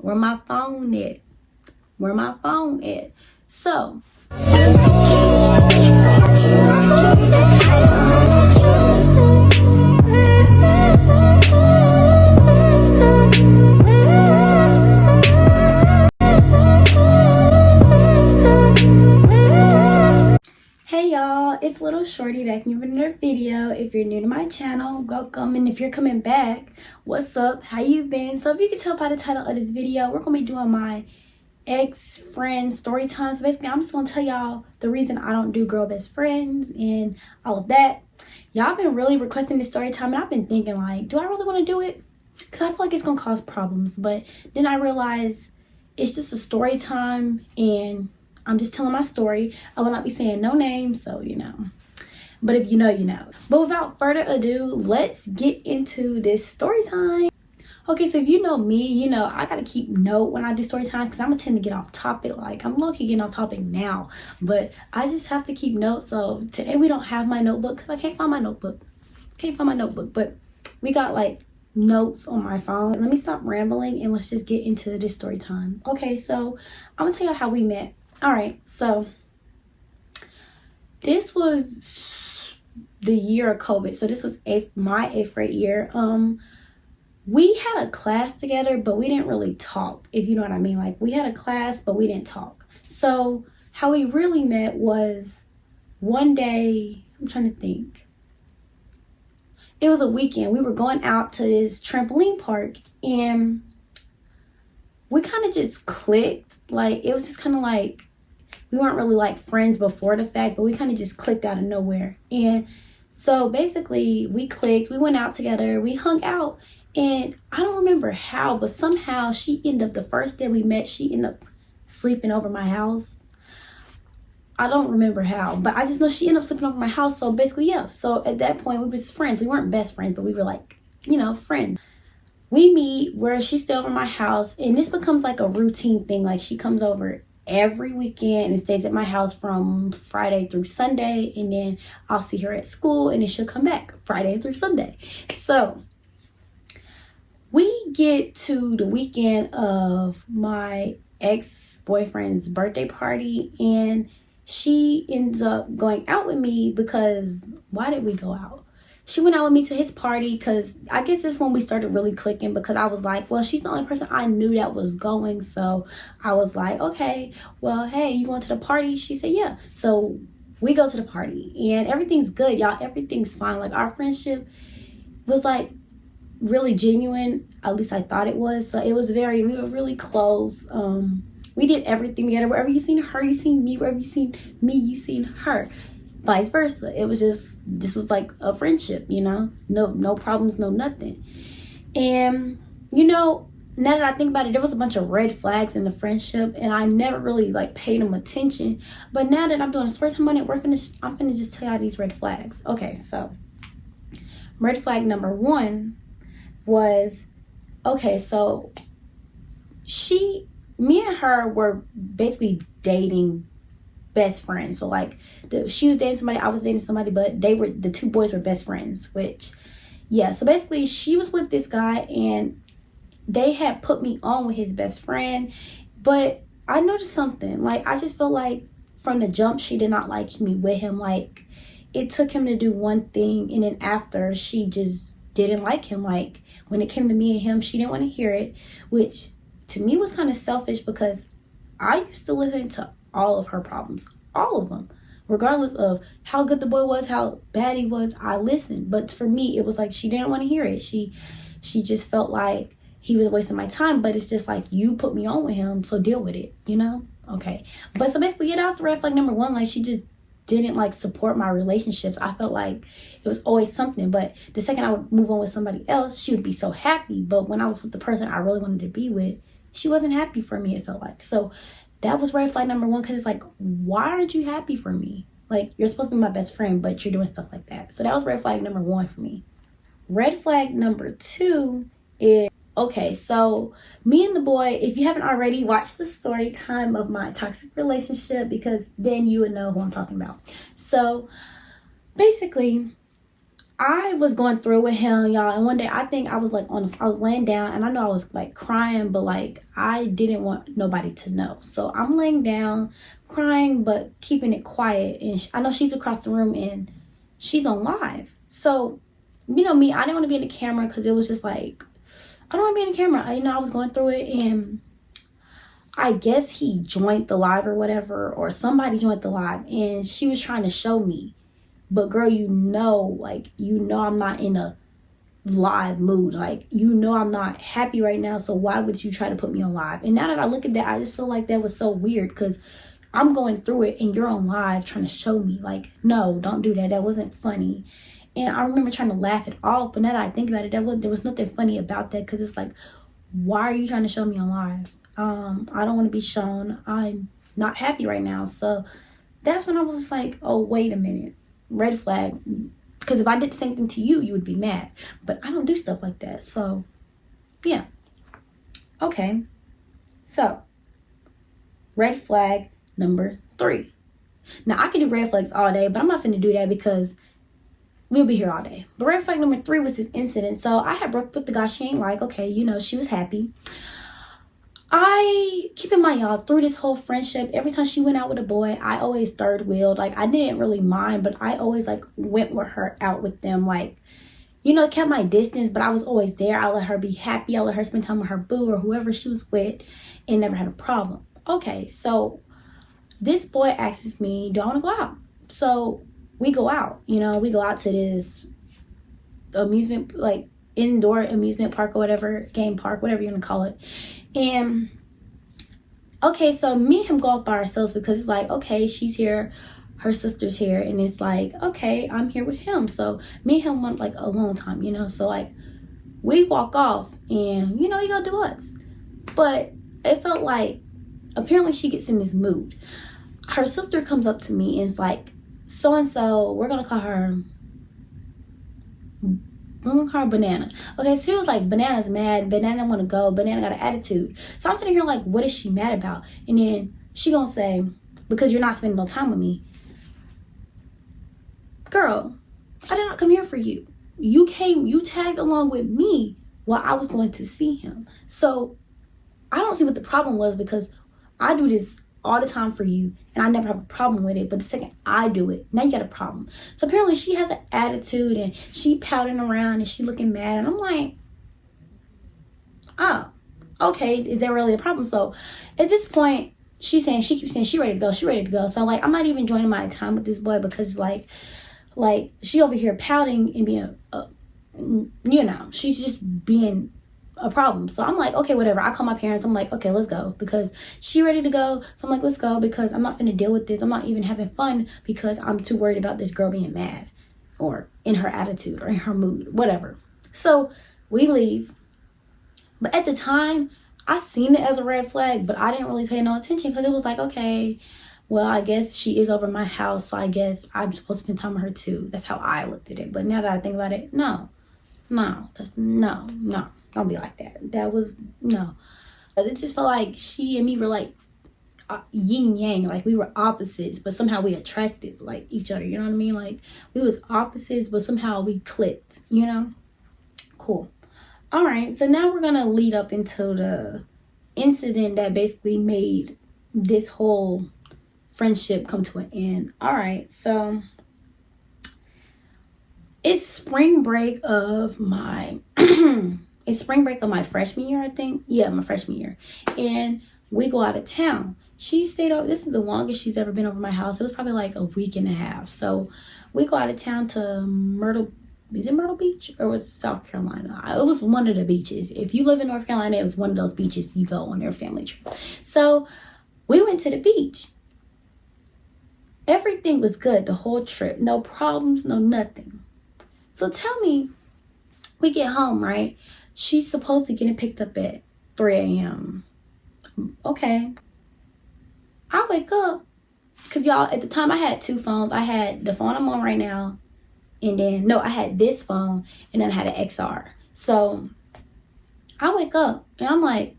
Where my phone at? Where my phone at? So hey y'all, it's little shorty back with another video. If you're new to my channel, welcome, and if you're coming back, what's up? How you been? So if you can tell by the title of this video, we're gonna be doing my ex-friend story time. So basically I'm just gonna tell y'all the reason I don't do girl best friends and all of that. Y'all been really requesting this story time, and I've been thinking, like, do I really want to do it? Because I feel like it's gonna cause problems. But then I realized it's just a story time and I'm just telling my story. I will not be saying no names, so you know. But if you know, you know. But without further ado, let's get into this story time. Okay, so if you know me, you know I gotta keep note when I do story times because I'm gonna tend to get off topic. Like, I'm low-key getting off topic now, but I just have to keep note. So today we don't have my notebook because I can't find my notebook. But we got like notes on my phone. Let me stop rambling and let's just get into this story time. Okay, so I'm gonna tell you how we met. All right, so this was the year of COVID. So this was my 8th grade year. We had a class together, but we didn't really talk, if you know what I mean. Like, we had a class, but we didn't talk. So how we really met was one day, I'm trying to think. It was a weekend. We were going out to this trampoline park and we kind of just clicked. Like, it was just kind of like, we weren't really like friends before the fact, but we kind of just clicked out of nowhere. And so basically we clicked, we went out together, we hung out. And I don't remember how, but somehow she ended up, the first day we met, she ended up sleeping over my house. I don't remember how, but I just know she ended up sleeping over my house. So basically, yeah. So at that point, we was friends. We weren't best friends, but we were like, you know, friends. We meet where she stayed over my house, and this becomes like a routine thing. Like, she comes over every weekend and stays at my house from Friday through Sunday, and then I'll see her at school, and then she'll come back Friday through Sunday. So we get to the weekend of my ex-boyfriend's birthday party, and she ends up going out with me because, why did we go out? She went out with me to his party because I guess this is when we started really clicking, because I was like, well, she's the only person I knew that was going. So I was like, okay, well, hey, you going to the party? She said, yeah. So we go to the party and everything's good, y'all. Everything's fine. Like, our friendship was like really genuine. At least I thought it was. So it was we were really close. We did everything together. Wherever you seen her, you seen me. Wherever you seen me, you seen her. Vice versa. It was just, this was like a friendship, you know? No problems, no nothing. And, you know, now that I think about it, there was a bunch of red flags in the friendship, and I never really like paid them attention. But now that I'm doing a story time on it, I'm finna just tell y'all these red flags. Okay, so red flag number 1 was, okay, so me and her were basically dating best friends. So like, she was dating somebody, I was dating somebody, but the two boys were best friends, which, yeah. So basically she was with this guy and they had put me on with his best friend, but I noticed something. Like, I just felt like from the jump, she did not like me with him. Like, it took him to do one thing, and then after, she just didn't like him. Like, when it came to me and him, she didn't want to hear it, which to me was kind of selfish, because I used to listen to all of her problems, all of them, regardless of how good the boy was, how bad he was. I listened. But for me, it was like she didn't want to hear it. She just felt like he was wasting my time. But it's just like, you put me on with him, so deal with it, you know? Okay. But so basically, yeah, that was red flag number 1. Like, she just didn't like support my relationships. I felt like it was always something. But the second I would move on with somebody else, she would be so happy. But when I was with the person I really wanted to be with, she wasn't happy for me, it felt like. So that was red flag number 1, because it's like, why aren't you happy for me? Like, you're supposed to be my best friend, but you're doing stuff like that. So that was red flag number 1 for me. Red flag number 2 is, okay, so me and the boy, if you haven't already, watched the story time of my toxic relationship, because then you would know who I'm talking about. So basically, I was going through with him, y'all, and one day I think I was like I was laying down, and I know I was like crying, but like I didn't want nobody to know. So I'm laying down, crying, but keeping it quiet. And I know she's across the room, and she's on live. So, you know me, I didn't want to be in the camera because it was just like, I don't want to be in the camera. I was going through it, and I guess he joined the live or whatever, or somebody joined the live, and she was trying to show me. But girl, I'm not in a live mood. Like, I'm not happy right now. So why would you try to put me on live? And now that I look at that, I just feel like that was so weird because I'm going through it and you're on live trying to show me. Like, no, don't do that. That wasn't funny. And I remember trying to laugh it off. But now that I think about it, there was nothing funny about that because it's like, why are you trying to show me on live? I don't want to be shown. I'm not happy right now. So that's when I was just like, oh, wait a minute. Red flag. Because if I did the same thing to you, you would be mad. But I don't do stuff like that. So, yeah. Okay. So, red flag number 3. Now, I can do red flags all day, but I'm not going to do that because we'll be here all day. But red flag number 3 was this incident. So, I had broke with the guy she ain't like. Okay, she was happy. Keep in mind, y'all, through this whole friendship, every time she went out with a boy, I always third wheeled. Like, I didn't really mind, but I always, like, went with her out with them. Like, kept my distance, but I was always there. I let her be happy. I let her spend time with her boo or whoever she was with and never had a problem. Okay, so this boy asks me, do I want to go out? So we go out. We go out to this amusement, like, indoor amusement park or whatever, game park, whatever you want to call it. And okay, so me and him go off by ourselves because it's like, okay, she's here, her sister's here, and it's like, okay, I'm here with him. So me and him went like a long time, so like we walk off and he gonna do us. But it felt like apparently she gets in this mood. Her sister comes up to me and is like, so and so, we're gonna call her Banana. Okay, so he was like, Banana's mad, Banana want to go, Banana got an attitude. So I'm sitting here like, what is she mad about? And then she gonna say, because you're not spending no time with me. Girl, I did not come here for you. You tagged along with me while I was going to see him. So I don't see what the problem was because I do this all the time for you and I never have a problem with it. But the second I do it, now you got a problem. So apparently she has an attitude and she pouting around and she looking mad. And I'm like, oh, okay, is there really a problem? So at this point, she keeps saying she ready to go, So I'm like, I'm not even joining my time with this boy because like she over here pouting and being, she's just being a problem. So I'm like, okay, whatever. I call my parents. I'm like, okay, let's go because she ready to go. So I'm like, let's go because I'm not gonna deal with this. I'm not even having fun because I'm too worried about this girl being mad or in her attitude or in her mood, whatever. So we leave. But at the time, I seen it as a red flag, but I didn't really pay no attention because it was like, okay, well, I guess she is over my house, so I guess I'm supposed to spend time with her too. That's how I looked at it. But now that I think about it, no. Don't be like that. That was, no. It just felt like she and me were like yin yang, like we were opposites, but somehow we attracted like each other, you know what I mean? Like we was opposites, but somehow we clicked, Cool. All right, so now we're gonna lead up into the incident that basically made this whole friendship come to an end. All right, so it's spring break of my freshman year, I think. Yeah, my freshman year. And we go out of town. She stayed over. This is the longest she's ever been over my house. It was probably like a week and a half. So we go out of town to Myrtle Beach or was it South Carolina? It was one of the beaches. If you live in North Carolina, it was one of those beaches you go on your family trip. So we went to the beach. Everything was good the whole trip. No problems, no nothing. So tell me, we get home, right? She's supposed to get picked up at 3 a.m. Okay. I wake up, because y'all, at the time I had 2 phones. I had the phone I'm on right now, and then, no, I had this phone, and then I had an XR. So I wake up, and I'm like,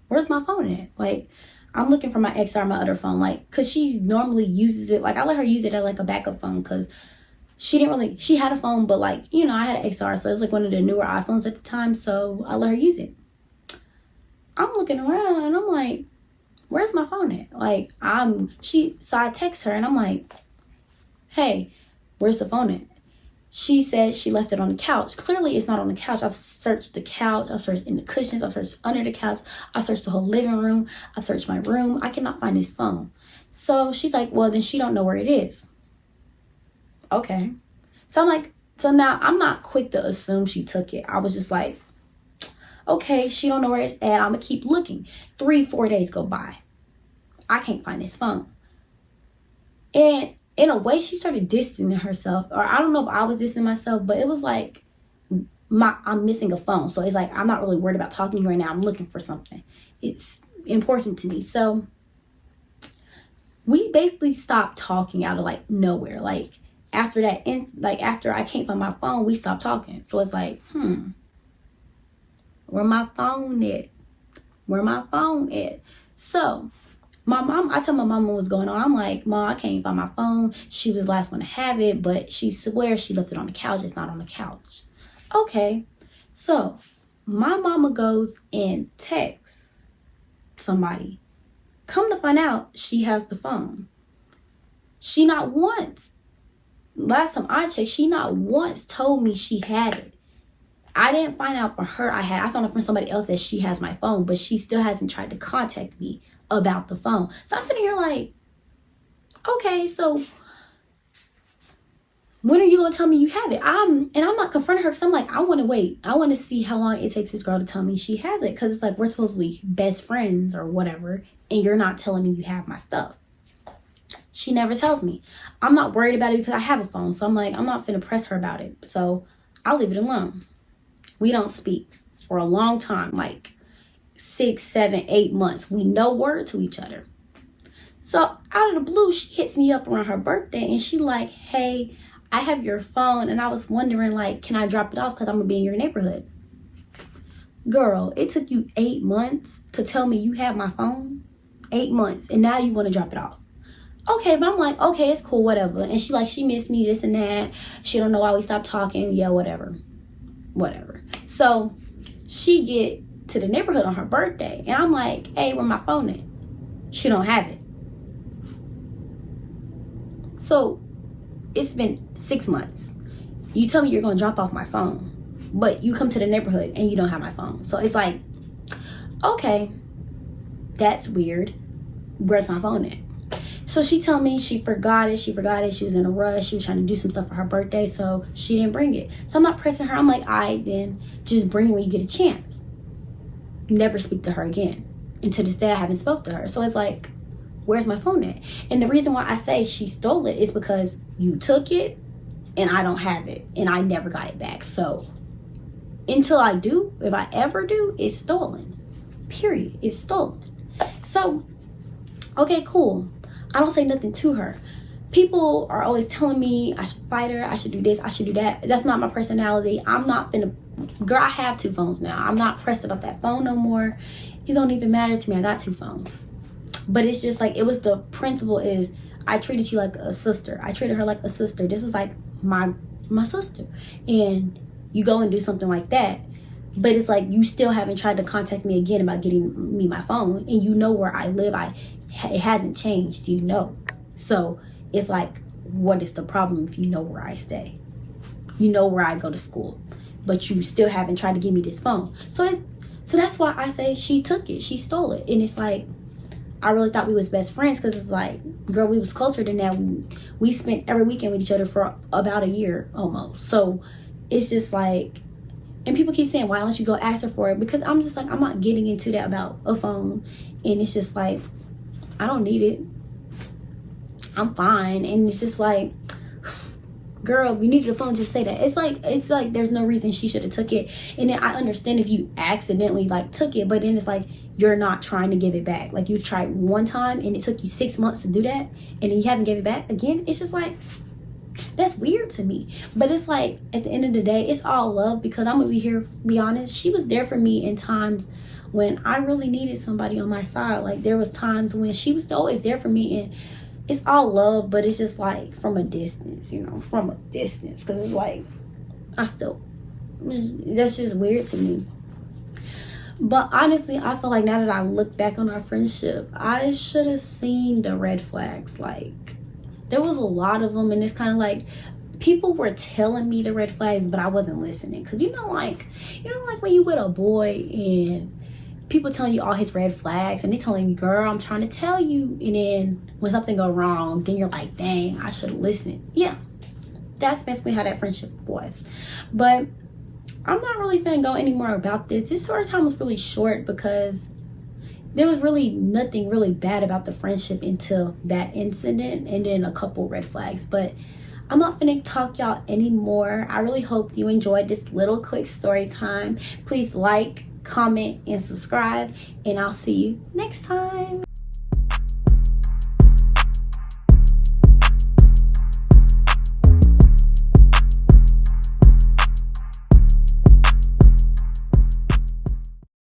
where's my phone at? Like, I'm looking for my XR, my other phone, like, because she normally uses it. Like, I let her use it as, like, a backup phone, because she didn't really, she had a phone, but like, you know, I had an XR, so it was like one of the newer iPhones at the time, so I let her use it. I'm looking around and I'm like, where's my phone at? Like, so I text her and I'm like, hey, where's the phone at? She said she left it on the couch. Clearly, it's not on the couch. I've searched the couch. I've searched in the cushions. I've searched under the couch. I've searched the whole living room. I've searched my room. I cannot find this phone. So she's like, well, then she don't know where it is. Okay. So I'm like, so now I'm not quick to assume she took it. I was just like, okay, she don't know where it's at. I'm going to keep looking. 3-4 days go by. I can't find this phone. And in a way, she started distancing herself. Or I don't know if I was distancing myself, but it was like, I'm missing a phone. So it's like, I'm not really worried about talking to you right now. I'm looking for something. It's important to me. So we basically stopped talking out of like nowhere. Like after that, after I can't find my phone, we stopped talking. So it's like, where my phone at? Where my phone at? So I told my mom what was going on. I'm like, Mom, I can't find my phone. She was the last one to have it, but she swears she left it on the couch. It's not on the couch. Okay. So my mama goes and texts somebody. Come to find out, she has the phone. She not once, last time I checked, she not once told me she had it. I didn't find out from her I found out from somebody else that she has my phone, but she still hasn't tried to contact me about the phone. So I'm sitting here like, okay, so when are you gonna tell me you have it? I'm not confronting her because I'm like, I want to wait. I want to see how long it takes this girl to tell me she has it, because it's like we're supposedly best friends or whatever, and you're not telling me you have my stuff. She never tells me. I'm not worried about it because I have a phone, so I'm like, I'm not finna press her about it, so I'll leave it alone. We don't speak for a long time, like 6, 7, 8 months. We no word to each other. So out of the blue, she hits me up around her birthday and she like, hey, I have your phone. And I was wondering, like, can I drop it off because I'm going to be in your neighborhood? Girl, it took you 8 months to tell me you have my phone. 8 months. And now you want to drop it off. Okay, but I'm like, okay, it's cool, whatever. And she like, she missed me, this and that. She don't know why we stopped talking. Yeah, whatever. So she get to the neighborhood on her birthday. And I'm like, hey, where my phone at? She don't have it. So it's been 6 months. You tell me you're going to drop off my phone, but you come to the neighborhood and you don't have my phone. So it's like, okay, that's weird. Where's my phone at? So she told me she forgot it. She was in a rush. She was trying to do some stuff for her birthday, so she didn't bring it. So I'm not pressing her. I'm like, all right, then just bring it when you get a chance. Never speak to her again. And to this day, I haven't spoke to her. So it's like, where's my phone at? And the reason why I say she stole it is because you took it and I don't have it. And I never got it back. So until I do, if I ever do, it's stolen. Period. It's stolen. So, okay, cool. I don't say nothing to her. People are always telling me I should fight her, I should do this, I should do that. That's not my personality. I'm not finna, girl, I have 2 phones now. I'm not pressed about that phone no more. It don't even matter to me. I got 2 phones. But it's just like, it was the principle is, I treated you like a sister. I treated her like a sister. This was like my sister. And you go and do something like that. But it's like, you still haven't tried to contact me again about getting me my phone. And you know where I live. It hasn't changed, you know. So it's like, what is the problem if you know where I stay? You know where I go to school. But you still haven't tried to give me this phone. So that's why I say she took it. She stole it. And it's like, I really thought we was best friends because it's like, girl, we was closer than that. We spent every weekend with each other for about a year almost. So it's just like, and people keep saying, why don't you go ask her for it? Because I'm just like, I'm not getting into that about a phone. And it's just like, I don't need it. I'm fine. And it's just like, girl, if you needed a phone, just say that. It's like there's no reason she should have took it. And then I understand if you accidentally like took it, but then it's like you're not trying to give it back. Like you tried one time and it took you 6 months to do that, and then you haven't gave it back again. It's just like, that's weird to me. But it's like, at the end of the day, it's all love, because I'm gonna be honest, she was there for me in times when I really needed somebody on my side. Like there was times when she was always there for me, and it's all love, but it's just like from a distance, you know, from a distance. Because it's like, that's just weird to me. But honestly, I feel like now that I look back on our friendship, I should have seen the red flags. Like, there was a lot of them, and it's kind of like people were telling me the red flags, but I wasn't listening. Because like when you with a boy and people telling you all his red flags, and they telling you, girl, I'm trying to tell you, and then when something go wrong, then you're like, dang, I should have listened. Yeah, that's basically how that friendship was. But I'm not really finna go any more about this. This story time was really short because there was really nothing really bad about the friendship until that incident, and then a couple red flags. But I'm not finna talk y'all anymore. I really hope you enjoyed this little quick story time. Please like, comment, and subscribe, and I'll see you next time.